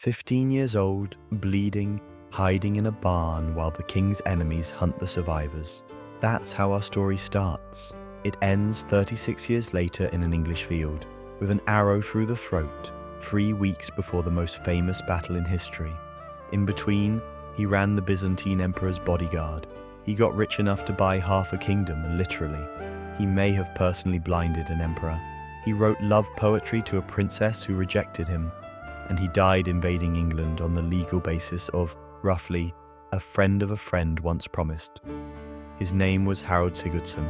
15 years old, bleeding, hiding in a barn while the king's enemies hunt the survivors. That's how our story starts. It ends 36 years later in an English field, with an arrow through the throat, 3 weeks before the most famous battle in history. In between, he ran the Byzantine emperor's bodyguard. He got rich enough to buy half a kingdom, literally. He may have personally blinded an emperor. He wrote love poetry to a princess who rejected him, and he died invading England on the legal basis of, roughly, a friend of a friend once promised. His name was Harald Sigurdsson.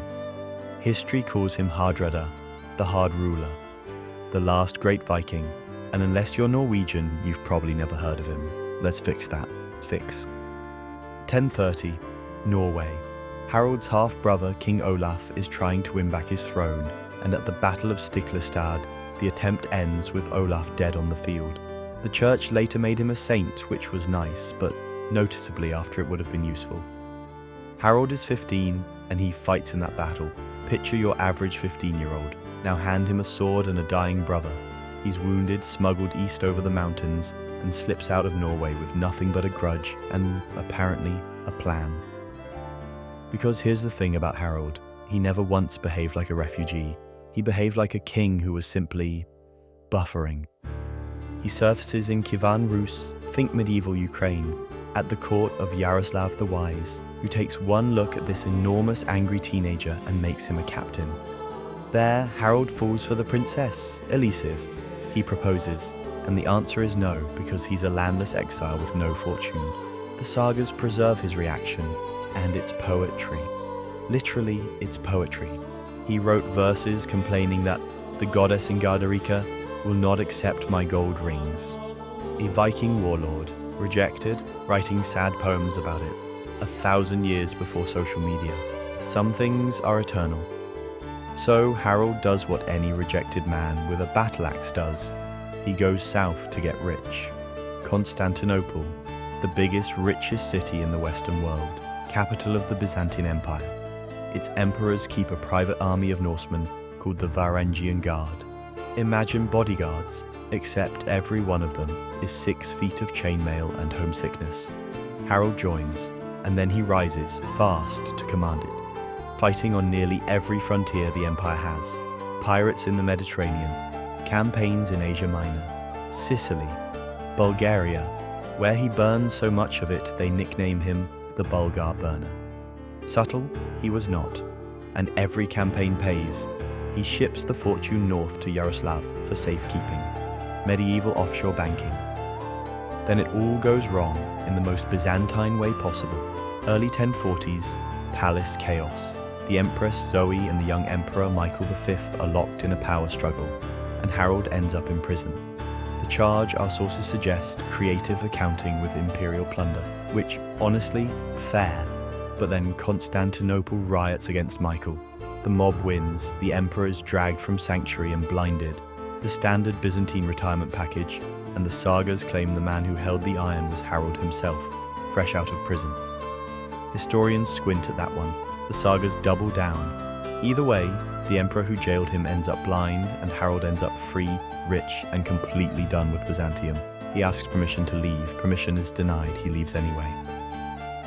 History calls him Hadrada, the hard ruler, the last great Viking, and unless you're Norwegian, you've probably never heard of him. Let's fix that. Fix. 1030, Norway. Harald's half-brother, King Olaf, is trying to win back his throne, and at the Battle of Stiklestad, the attempt ends with Olaf dead on the field. The church later made him a saint, which was nice, but noticeably after it would have been useful. Harald is 15, and he fights in that battle. Picture your average 15-year-old. Now hand him a sword and a dying brother. He's wounded, smuggled east over the mountains, and slips out of Norway with nothing but a grudge and, apparently, a plan. Because here's the thing about Harald. He never once behaved like a refugee. He behaved like a king who was simply buffering. He surfaces in Kievan Rus, think medieval Ukraine, at the court of Yaroslav the Wise, who takes one look at this enormous angry teenager and makes him a captain. There, Harald falls for the princess, Elisiv. He proposes, and the answer is no, because he's a landless exile with no fortune. The sagas preserve his reaction, and it's poetry. Literally, it's poetry. He wrote verses complaining that the goddess in Gardarika will not accept my gold rings. A Viking warlord, rejected, writing sad poems about it, 1,000 years before social media. Some things are eternal. So Harald does what any rejected man with a battle axe does. He goes south to get rich. Constantinople, the biggest, richest city in the Western world, capital of the Byzantine Empire. Its emperors keep a private army of Norsemen called the Varangian Guard. Imagine bodyguards, except every one of them is 6 feet of chainmail and homesickness. Harald joins, and then he rises fast to command it, fighting on nearly every frontier the empire has. Pirates in the Mediterranean, campaigns in Asia Minor, Sicily, Bulgaria, where he burns so much of it they nickname him the Bulgar Burner. Subtle, he was not, and every campaign pays. He ships the fortune north to Yaroslav for safekeeping, medieval offshore banking. Then it all goes wrong in the most Byzantine way possible. Early 1040s, palace chaos. The Empress Zoe and the young Emperor Michael V are locked in a power struggle, and Harald ends up in prison. The charge, our sources suggest, creative accounting with imperial plunder, which, honestly, fair. But then Constantinople riots against Michael. The mob wins, the emperor is dragged from sanctuary and blinded. The standard Byzantine retirement package, and the sagas claim the man who held the iron was Harald himself, fresh out of prison. Historians squint at that one. The sagas double down. Either way, the emperor who jailed him ends up blind, and Harald ends up free, rich, and completely done with Byzantium. He asks permission to leave. Permission is denied. He leaves anyway.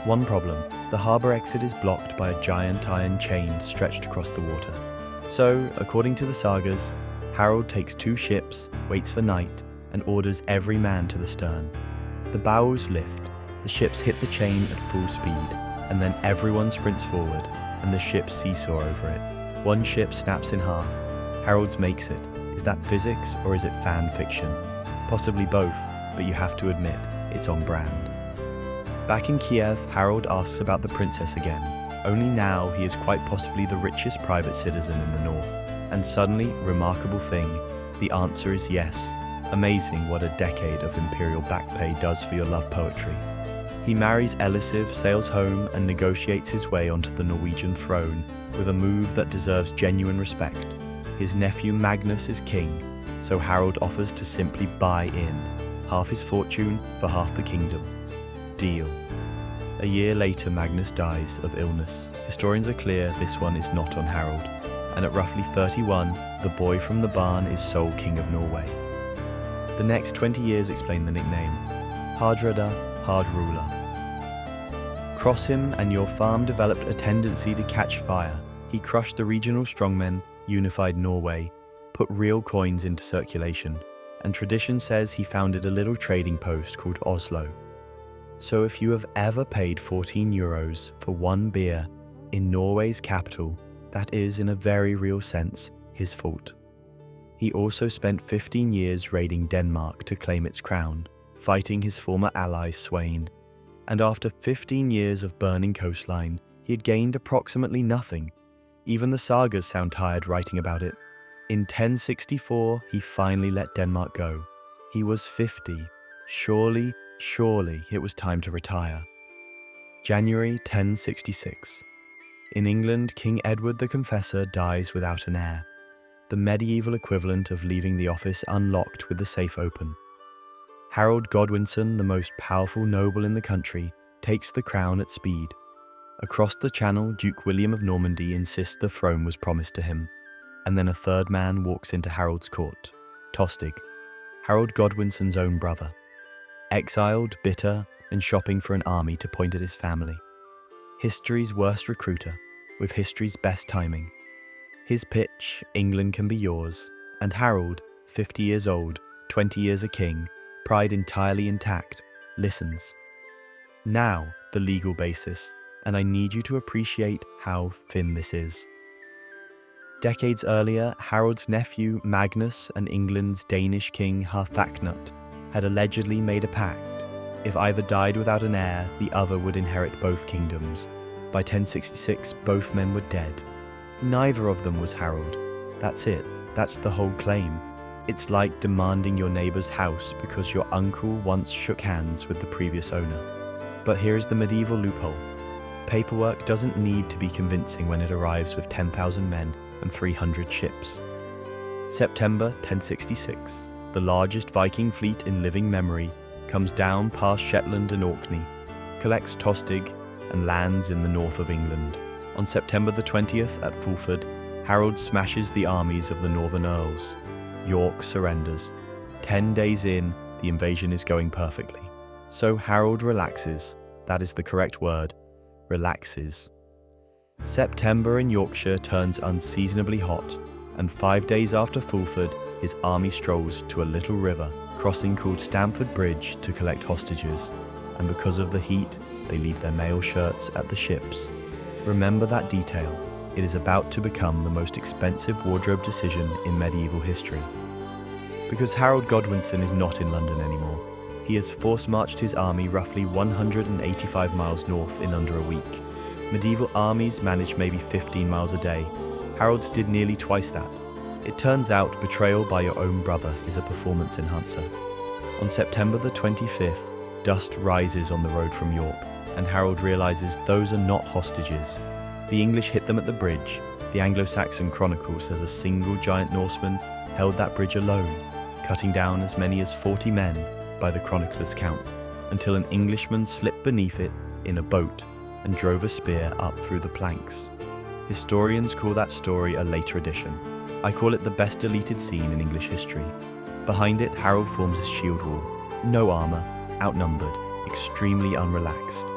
One problem, the harbour exit is blocked by a giant iron chain stretched across the water. So, according to the sagas, Harald takes 2 ships, waits for night, and orders every man to the stern. The bows lift, the ships hit the chain at full speed, and then everyone sprints forward, and the ships seesaw over it. One ship snaps in half. Harald's makes it. Is that physics, or is it fan fiction? Possibly both, but you have to admit, it's on brand. Back in Kiev, Harald asks about the princess again. Only now he is quite possibly the richest private citizen in the north. And suddenly, remarkable thing, the answer is yes. Amazing what a decade of imperial back pay does for your love poetry. He marries Elisiv, sails home, and negotiates his way onto the Norwegian throne with a move that deserves genuine respect. His nephew Magnus is king, so Harald offers to simply buy in, half his fortune for half the kingdom. Deal. A year later, Magnus dies of illness. Historians are clear this one is not on Harald, and at roughly 31, the boy from the barn is sole king of Norway. The next 20 years explain the nickname. Hardrada, hard ruler. Cross him and your farm developed a tendency to catch fire. He crushed the regional strongmen, unified Norway, put real coins into circulation, and tradition says he founded a little trading post called Oslo. So if you have ever paid 14 euros for one beer in Norway's capital, that is, in a very real sense, his fault. He also spent 15 years raiding Denmark to claim its crown, fighting his former ally Sweyn, and after 15 years of burning coastline, he had gained approximately nothing. Even the sagas sound tired writing about it. In 1064, he finally let Denmark go. He was 50. Surely it was time to retire. January 1066. In England, King Edward the Confessor dies without an heir, the medieval equivalent of leaving the office unlocked with the safe open. Harald Godwinson, the most powerful noble in the country, takes the crown at speed. Across the Channel, Duke William of Normandy insists the throne was promised to him, and then a third man walks into Harold's court, Tostig, Harald Godwinson's own brother, exiled, bitter, and shopping for an army to point at his family. History's worst recruiter, with history's best timing. His pitch, England can be yours, and Harold, 50 years old, 20 years a king, pride entirely intact, listens. Now, the legal basis, and I need you to appreciate how thin this is. Decades earlier, Harold's nephew Magnus and England's Danish king Harthacnut had allegedly made a pact. If either died without an heir, the other would inherit both kingdoms. By 1066, both men were dead. Neither of them was Harold. That's it. That's the whole claim. It's like demanding your neighbor's house because your uncle once shook hands with the previous owner. But here's the medieval loophole. Paperwork doesn't need to be convincing when it arrives with 10,000 men and 300 ships. September 1066, the largest Viking fleet in living memory, comes down past Shetland and Orkney, collects Tostig, and lands in the north of England. On September the 20th at Fulford, Harold smashes the armies of the northern earls. York surrenders. 10 days in, the invasion is going perfectly. So Harold relaxes. That is the correct word. Relaxes. September in Yorkshire turns unseasonably hot, and 5 days after Fulford, his army strolls to a little river crossing called Stamford Bridge to collect hostages, and because of the heat, they leave their mail shirts at the ships. Remember that detail. It is about to become the most expensive wardrobe decision in medieval history. Because Harald Godwinson is not in London anymore, he has force-marched his army roughly 185 miles north in under a week. Medieval armies managed maybe 15 miles a day. Harold's did nearly twice that. It turns out betrayal by your own brother is a performance enhancer. On September the 25th, dust rises on the road from York, and Harold realizes those are not hostages. The English hit them at the bridge. The Anglo-Saxon Chronicle says a single giant Norseman held that bridge alone, cutting down as many as 40 men by the chronicler's count, until an Englishman slipped beneath it in a boat and drove a spear up through the planks. Historians call that story a later edition. I call it the best deleted scene in English history. Behind it, Harold forms his shield wall. No armor, outnumbered, extremely unrelaxed.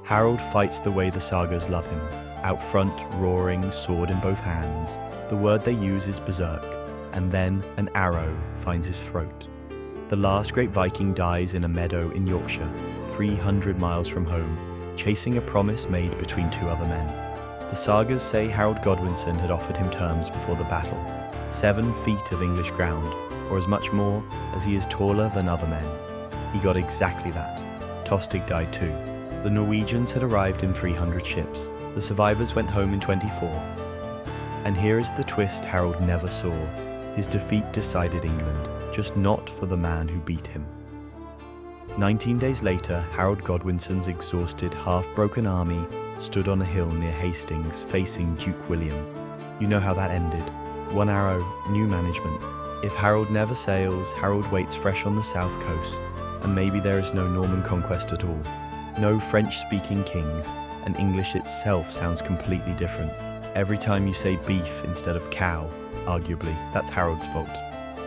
Harold fights the way the sagas love him, out front, roaring, sword in both hands. The word they use is berserk, and then an arrow finds his throat. The last great Viking dies in a meadow in Yorkshire, 300 miles from home, chasing a promise made between two other men. The sagas say Harald Godwinson had offered him terms before the battle, 7 feet of English ground, or as much more as he is taller than other men. He got exactly that. Tostig died too. The Norwegians had arrived in 300 ships. The survivors went home in 24. And here is the twist Harold never saw. His defeat decided England, just not for the man who beat him. 19 days later, Harald Godwinson's exhausted, half-broken army stood on a hill near Hastings facing Duke William. You know how that ended. One arrow, new management. If Harold never sails, Harold waits fresh on the south coast, and maybe there is no Norman conquest at all. No French-speaking kings, and English itself sounds completely different. Every time you say beef instead of cow, arguably, that's Harold's fault.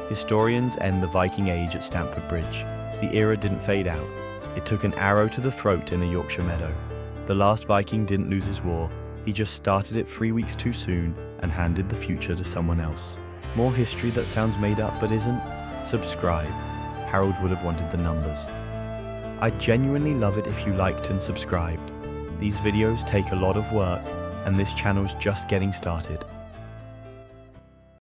Historians end the Viking Age at Stamford Bridge. The era didn't fade out. It took an arrow to the throat in a Yorkshire meadow. The last Viking didn't lose his war, he just started it 3 weeks too soon and handed the future to someone else. More history that sounds made up but isn't? Subscribe. Harold would have wanted the numbers. I'd genuinely love it if you liked and subscribed. These videos take a lot of work, and this channel's just getting started.